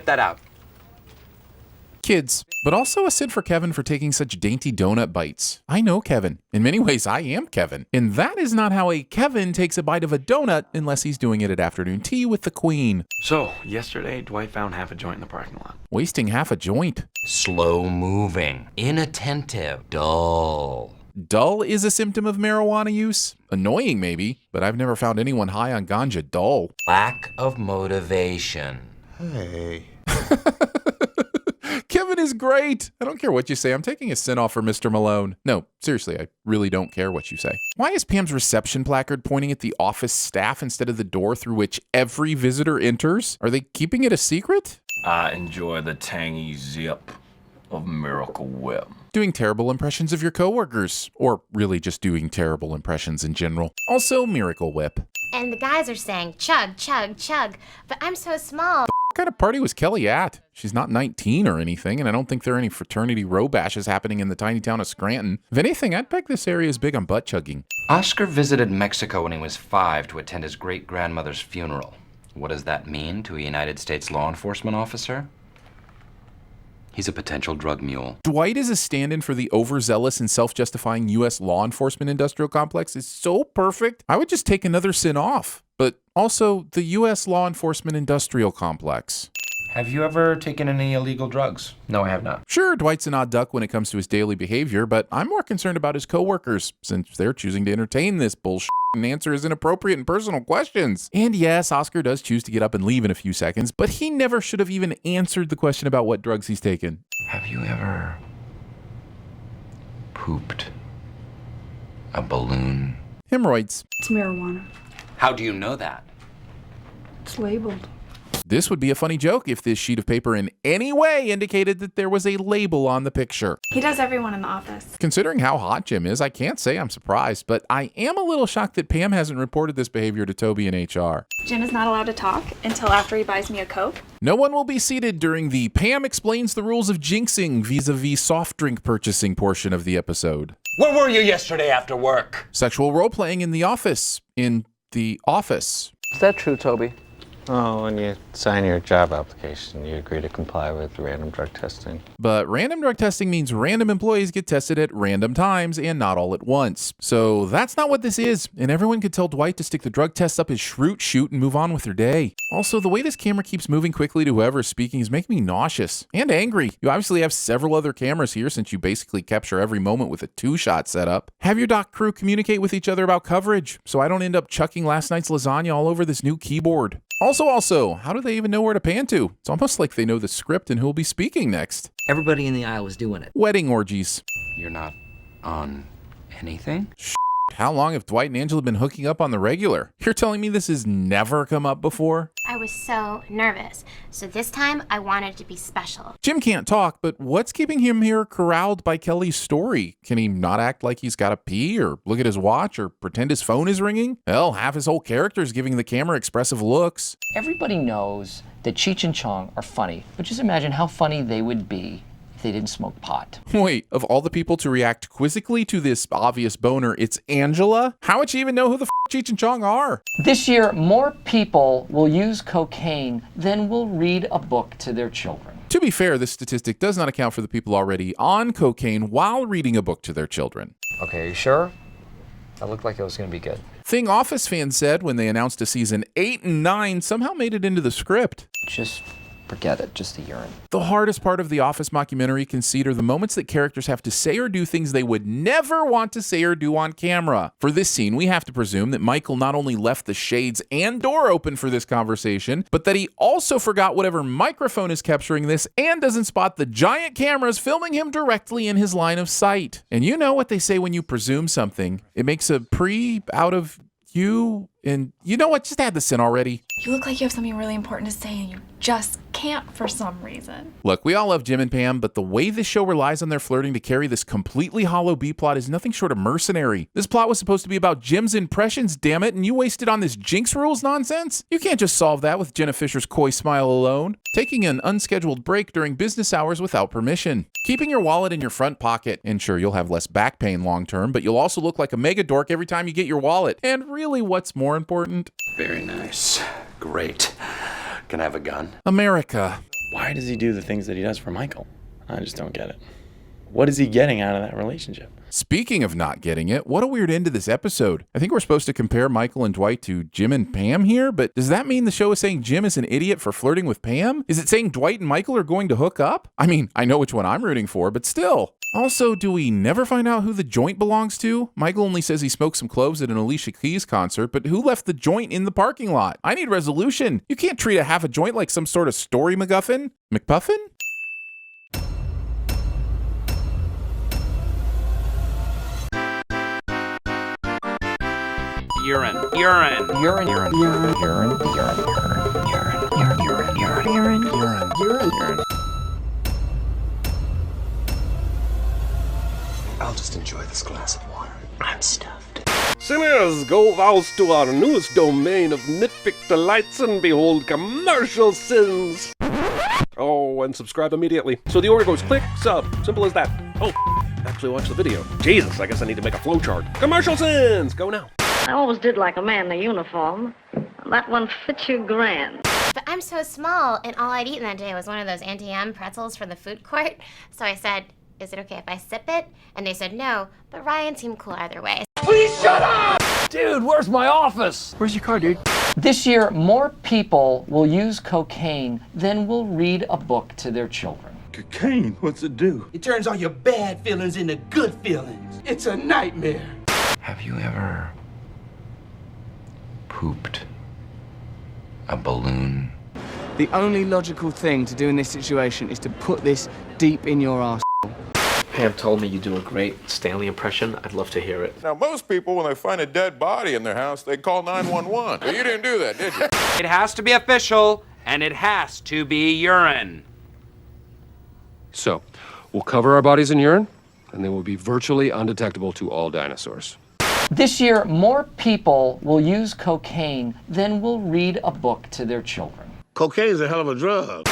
spit that out. Kids, but also a sin for Kevin for taking such dainty donut bites. I know Kevin. In many ways, I am Kevin. And that is not how a Kevin takes a bite of a donut unless he's doing it at afternoon tea with the queen. So, yesterday, Dwight found half a joint in the parking lot. Wasting half a joint. Slow moving, inattentive, dull. Dull is a symptom of marijuana use? Annoying maybe, but I've never found anyone high on ganja dull. Lack of motivation. Hey. Kevin is great. I don't care what you say. I'm taking a sin off for Mr. Malone. No, seriously, I really don't care what you say. Why is Pam's reception placard pointing at the office staff instead of the door through which every visitor enters? Are they keeping it a secret? I enjoy the tangy zip of Miracle Whip. Doing terrible impressions of your coworkers, or really just doing terrible impressions in general. Also, Miracle Whip. And the guys are saying, chug, chug, chug, but I'm so small. What kind of party was Kelly at? She's not 19 or anything, and I don't think there are any fraternity row bashes happening in the tiny town of Scranton. If anything, I'd peg this area as big on butt chugging. Oscar visited Mexico when he was 5 to attend his great-grandmother's funeral. What does that mean to a United States law enforcement officer? He's a potential drug mule. Dwight is a stand-in for the overzealous and self-justifying U.S. law enforcement industrial complex is so perfect, I would just take another sin off. But also, the U.S. law enforcement industrial complex. Have you ever taken any illegal drugs? No, I have not. Sure, Dwight's an odd duck when it comes to his daily behavior, but I'm more concerned about his coworkers, since they're choosing to entertain this bullshit and answer his inappropriate and personal questions. And yes, Oscar does choose to get up and leave in a few seconds, but he never should have even answered the question about what drugs he's taken. Have you ever pooped a balloon? Hemorrhoids. It's marijuana. How do you know that? It's labeled. This would be a funny joke if this sheet of paper in any way indicated that there was a label on the picture. He does everyone in the office. Considering how hot Jim is, I can't say I'm surprised, but I am a little shocked that Pam hasn't reported this behavior to Toby and HR. Jim is not allowed to talk until after he buys me a Coke. No one will be seated during the Pam explains the rules of jinxing vis-a-vis soft drink purchasing portion of the episode. Where were you yesterday after work? Sexual role-playing in the office. In the office. Is that true, Toby? Oh, when you sign your job application, you agree to comply with random drug testing. But random drug testing means random employees get tested at random times and not all at once. So that's not what this is, and everyone could tell Dwight to stick the drug tests up his shroot chute and move on with their day. Also, the way this camera keeps moving quickly to whoever is speaking is making me nauseous and angry. You obviously have several other cameras here since you basically capture every moment with a 2-shot setup. Have your doc crew communicate with each other about coverage so I don't end up chucking last night's lasagna all over this new keyboard. Also, how do they even know where to pan to? It's almost like they know the script and who'll be speaking next. Everybody in the aisle was doing it. Wedding orgies. You're not on anything? How long have Dwight and Angela been hooking up on the regular? You're telling me this has never come up before? I was so nervous, so this time I wanted to be special. Jim can't talk, but what's keeping him here corralled by Kelly's story? Can he not act like he's got to pee, or look at his watch, or pretend his phone is ringing? Hell, half his whole character is giving the camera expressive looks. Everybody knows that Cheech and Chong are funny, but just imagine how funny they would be if they didn't smoke pot. Wait, of all the people to react quizzically to this obvious boner, it's Angela? How would she even know who the Cheech and Chong are? This year, more people will use cocaine than will read a book to their children. To be fair, this statistic does not account for the people already on cocaine while reading a book to their children. Okay, you sure? That looked like it was going to be good. Thing Office fans said when they announced a season 8 and 9 somehow made it into the script. Just forget it, just the urine. The hardest part of the Office mockumentary conceit are the moments that characters have to say or do things they would never want to say or do on camera. For this scene, we have to presume that Michael not only left the shades and door open for this conversation, but that he also forgot whatever microphone is capturing this and doesn't spot the giant cameras filming him directly in his line of sight. And you know what they say when you presume something. It makes a pre out of you, and you know what? Just add this in already. You look like you have something really important to say and you just can't for some reason. Look, we all love Jim and Pam, but the way this show relies on their flirting to carry this completely hollow B-plot is nothing short of mercenary. This plot was supposed to be about Jim's impressions, damn it, and you wasted on this Jinx rules nonsense? You can't just solve that with Jenna Fisher's coy smile alone. Taking an unscheduled break during business hours without permission. Keeping your wallet in your front pocket. And sure, you'll have less back pain long term, but you'll also look like a mega dork every time you get your wallet. And really, what's more important? Very nice. Great. Can I have a gun? America. Why does he do the things that he does for Michael? I just don't get it. What is he getting out of that relationship? Speaking of not getting it, what a weird end to this episode. I think we're supposed to compare Michael and Dwight to Jim and Pam here, but does that mean the show is saying Jim is an idiot for flirting with Pam? Is it saying Dwight and Michael are going to hook up? I mean, I know which one I'm rooting for, but still. Also, do we never find out who the joint belongs to? Michael only says he smoked some cloves at an Alicia Keys concert, but who left the joint in the parking lot? I need resolution. You can't treat a half a joint like some sort of story MacGuffin? McPuffin? Urine. Urine, urine, urine, urine, urine, urine, urine, urine. I'll just enjoy this glass of water. I'm stuffed. Sinners, go vouse to our newest domain of nitpick delights and behold commercial sins. Oh, and subscribe immediately. So the order goes click, sub. Simple as that. Oh, actually watch the video. Jesus, I guess I need to make a flowchart. Commercial sins! Go now. I always did like a man in a uniform. That one fits you grand. But I'm so small, and all I'd eaten that day was one of those Auntie Em pretzels from the food court. So I said, is it okay if I sip it? And they said no, but Ryan seemed cool either way. Please shut up! Dude, where's my office? Where's your car, dude? This year, more people will use cocaine than will read a book to their children. Cocaine? What's it do? It turns all your bad feelings into good feelings. It's a nightmare. Have you ever pooped a balloon? The only logical thing to do in this situation is to put this deep in your ass. Pam told me you do a great Stanley impression. I'd love to hear it. Now, most people, when they find a dead body in their house, they call 911. But you didn't do that, did you? It has to be official, and it has to be urine. So, we'll cover our bodies in urine, and they will be virtually undetectable to all dinosaurs. This year, more people will use cocaine than will read a book to their children. Cocaine's a hell of a drug.